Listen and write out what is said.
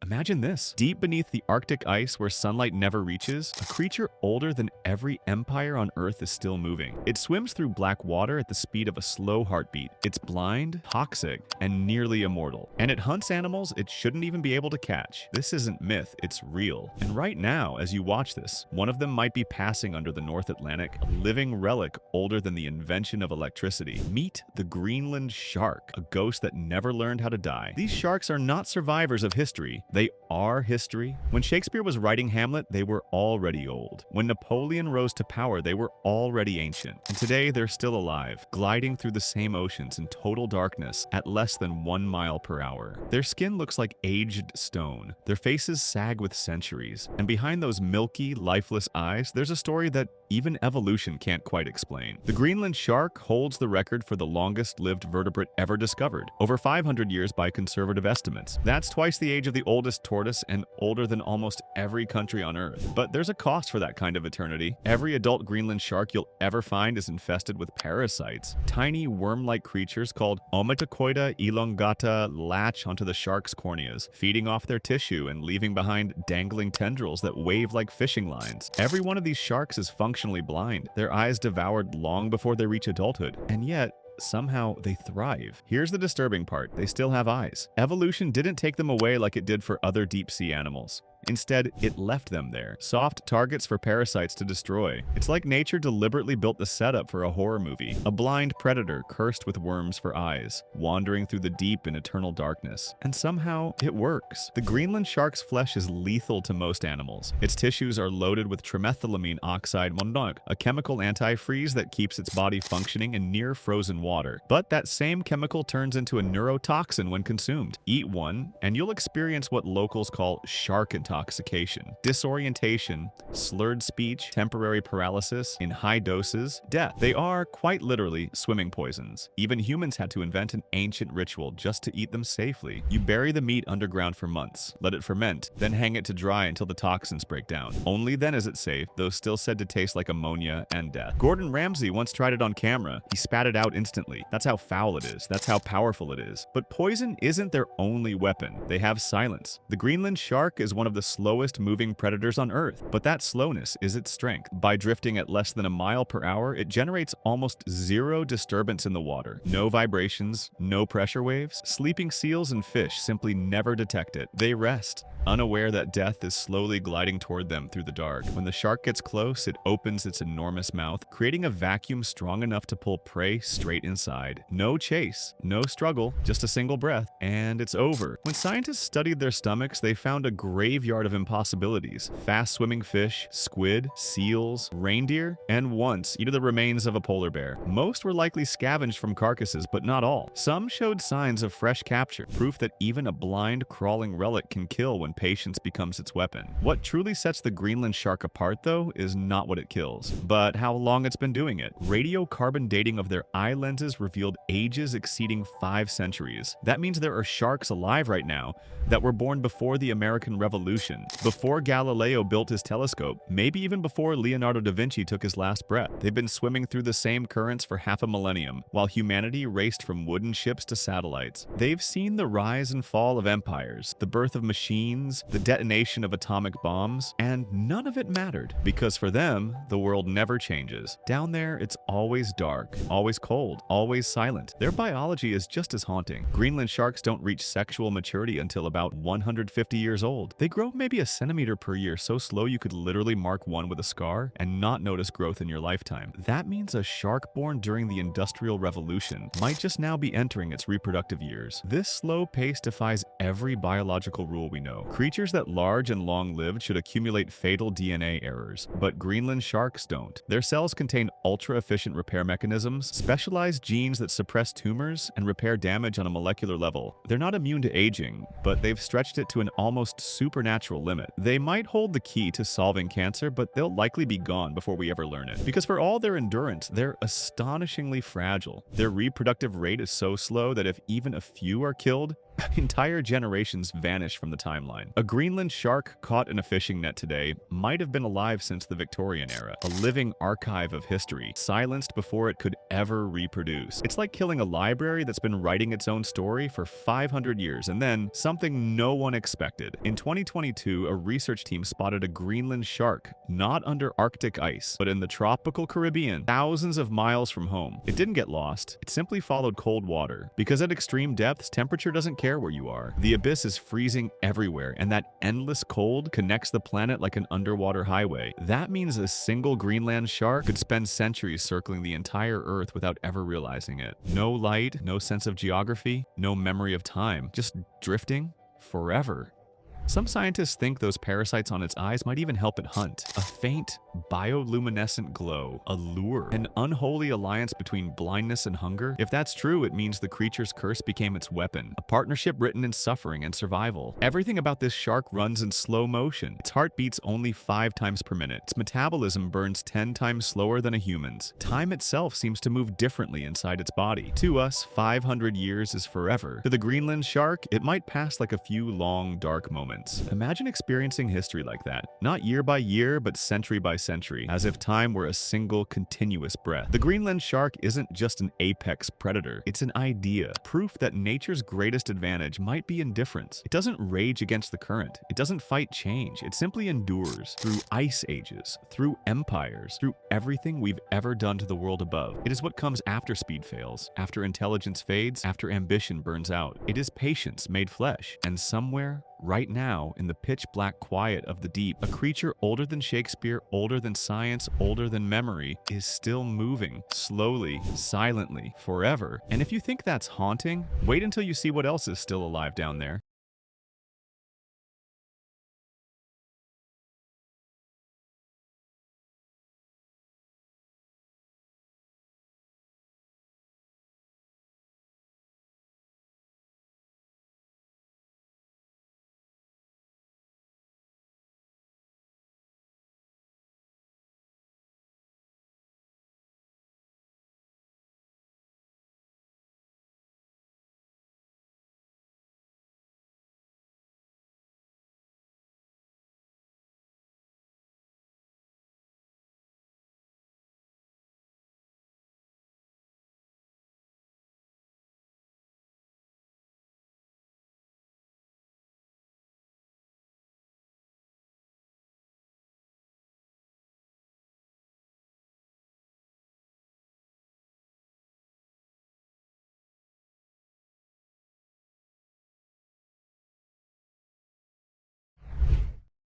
Imagine this. Deep beneath the Arctic ice where sunlight never reaches, a creature older than every empire on Earth is still moving. It swims through black water at the speed of a slow heartbeat. It's blind, toxic, and nearly immortal. And it hunts animals it shouldn't even be able to catch. This isn't myth, it's real. And right now, as you watch this, one of them might be passing under the North Atlantic, a living relic older than the invention of electricity. Meet the Greenland shark, a ghost that never learned how to die. These sharks are not survivors of history. They are history. When Shakespeare was writing Hamlet, they were already old. When Napoleon rose to power, they were already ancient. And today, they're still alive, gliding through the same oceans in total darkness at less than 1 mile per hour. Their skin looks like aged stone. Their faces sag with centuries. And behind those milky, lifeless eyes, there's a story that even evolution can't quite explain. The Greenland shark holds the record for the longest-lived vertebrate ever discovered, over 500 years by conservative estimates. That's twice the age of the oldest tortoise and older than almost every country on Earth. But there's a cost for that kind of eternity. Every adult Greenland shark you'll ever find is infested with parasites. Tiny worm-like creatures called Ometacoida elongata latch onto the shark's corneas, feeding off their tissue and leaving behind dangling tendrils that wave like fishing lines. Every one of these sharks is functionally blind, their eyes devoured long before they reach adulthood, and yet somehow they thrive. Here's the disturbing part. They still have eyes. Evolution didn't take them away like it did for other deep-sea animals. Instead, it left them there, soft targets for parasites to destroy. It's like nature deliberately built the setup for a horror movie, a blind predator cursed with worms for eyes, wandering through the deep and eternal darkness. And somehow, it works. The Greenland shark's flesh is lethal to most animals. Its tissues are loaded with trimethylamine oxide monadnock, a chemical antifreeze that keeps its body functioning in near frozen water. But that same chemical turns into a neurotoxin when consumed. Eat one, and you'll experience what locals call shark intoxication, disorientation, slurred speech, temporary paralysis, in high doses, death. They are, quite literally, swimming poisons. Even humans had to invent an ancient ritual just to eat them safely. You bury the meat underground for months, let it ferment, then hang it to dry until the toxins break down. Only then is it safe, though still said to taste like ammonia and death. Gordon Ramsay once tried it on camera. He spat it out instantly. That's how foul it is. That's how powerful it is. But poison isn't their only weapon. They have silence. The Greenland shark is one of the slowest moving predators on Earth, but that slowness is its strength. By drifting at less than a mile per hour, it generates almost zero disturbance in the water. No vibrations, no pressure waves. Sleeping seals and fish simply never detect it. They rest, unaware that death is slowly gliding toward them through the dark. When the shark gets close, it opens its enormous mouth, creating a vacuum strong enough to pull prey straight inside. No chase, no struggle, just a single breath, and it's over. When scientists studied their stomachs, they found a graveyard of impossibilities. Fast-swimming fish, squid, seals, reindeer, and once, even the remains of a polar bear. Most were likely scavenged from carcasses, but not all. Some showed signs of fresh capture, proof that even a blind, crawling relic can kill when patience becomes its weapon. What truly sets the Greenland shark apart, though, is not what it kills, but how long it's been doing it. Radiocarbon dating of their eye lenses revealed ages exceeding 5 centuries. That means there are sharks alive right now that were born before the American Revolution, before Galileo built his telescope, maybe even before Leonardo da Vinci took his last breath. They've been swimming through the same currents for half a millennium, while humanity raced from wooden ships to satellites. They've seen the rise and fall of empires, the birth of machines, the detonation of atomic bombs, and none of it mattered, because for them, the world never changes. Down there, it's always dark, always cold, always silent. Their biology is just as haunting. Greenland sharks don't reach sexual maturity until about 150 years old. They grow maybe a centimeter per year, so slow you could literally mark one with a scar and not notice growth in your lifetime. That means a shark born during the Industrial Revolution might just now be entering its reproductive years. This slow pace defies every biological rule we know. Creatures that large and long-lived should accumulate fatal DNA errors, but Greenland sharks don't. Their cells contain ultra-efficient repair mechanisms, specialized genes that suppress tumors and repair damage on a molecular level. They're not immune to aging, but they've stretched it to an almost supernatural limit. They might hold the key to solving cancer, but they'll likely be gone before we ever learn it. Because for all their endurance, they're astonishingly fragile. Their reproductive rate is so slow that if even a few are killed, Entire generations vanish from the timeline. A Greenland shark caught in a fishing net today might have been alive since the Victorian era, a living archive of history, silenced before it could ever reproduce. It's like killing a library that's been writing its own story for 500 years, and then something no one expected. In 2022, a research team spotted a Greenland shark, not under Arctic ice, but in the tropical Caribbean, thousands of miles from home. It didn't get lost, it simply followed cold water. Because at extreme depths, temperature doesn't care where you are. The abyss is freezing everywhere, and that endless cold connects the planet like an underwater highway. That means a single Greenland shark could spend centuries circling the entire Earth without ever realizing it. No light, no sense of geography, no memory of time, just drifting forever. Some scientists think those parasites on its eyes might even help it hunt. A faint, bioluminescent glow, a lure, an unholy alliance between blindness and hunger. If that's true, it means the creature's curse became its weapon, a partnership written in suffering and survival. Everything about this shark runs in slow motion. Its heart beats only 5 times per minute. Its metabolism burns 10 times slower than a human's. Time itself seems to move differently inside its body. To us, 500 years is forever. To the Greenland shark, it might pass like a few long, dark moments. Imagine experiencing history like that, not year by year, but century by century, as if time were a single, continuous breath. The Greenland shark isn't just an apex predator, it's an idea, proof that nature's greatest advantage might be indifference. It doesn't rage against the current, it doesn't fight change, it simply endures through ice ages, through empires, through everything we've ever done to the world above. It is what comes after speed fails, after intelligence fades, after ambition burns out. It is patience made flesh, and somewhere, right now, in the pitch-black quiet of the deep, a creature older than Shakespeare, older than science, older than memory, is still moving, slowly, silently, forever. And if you think that's haunting, wait until you see what else is still alive down there.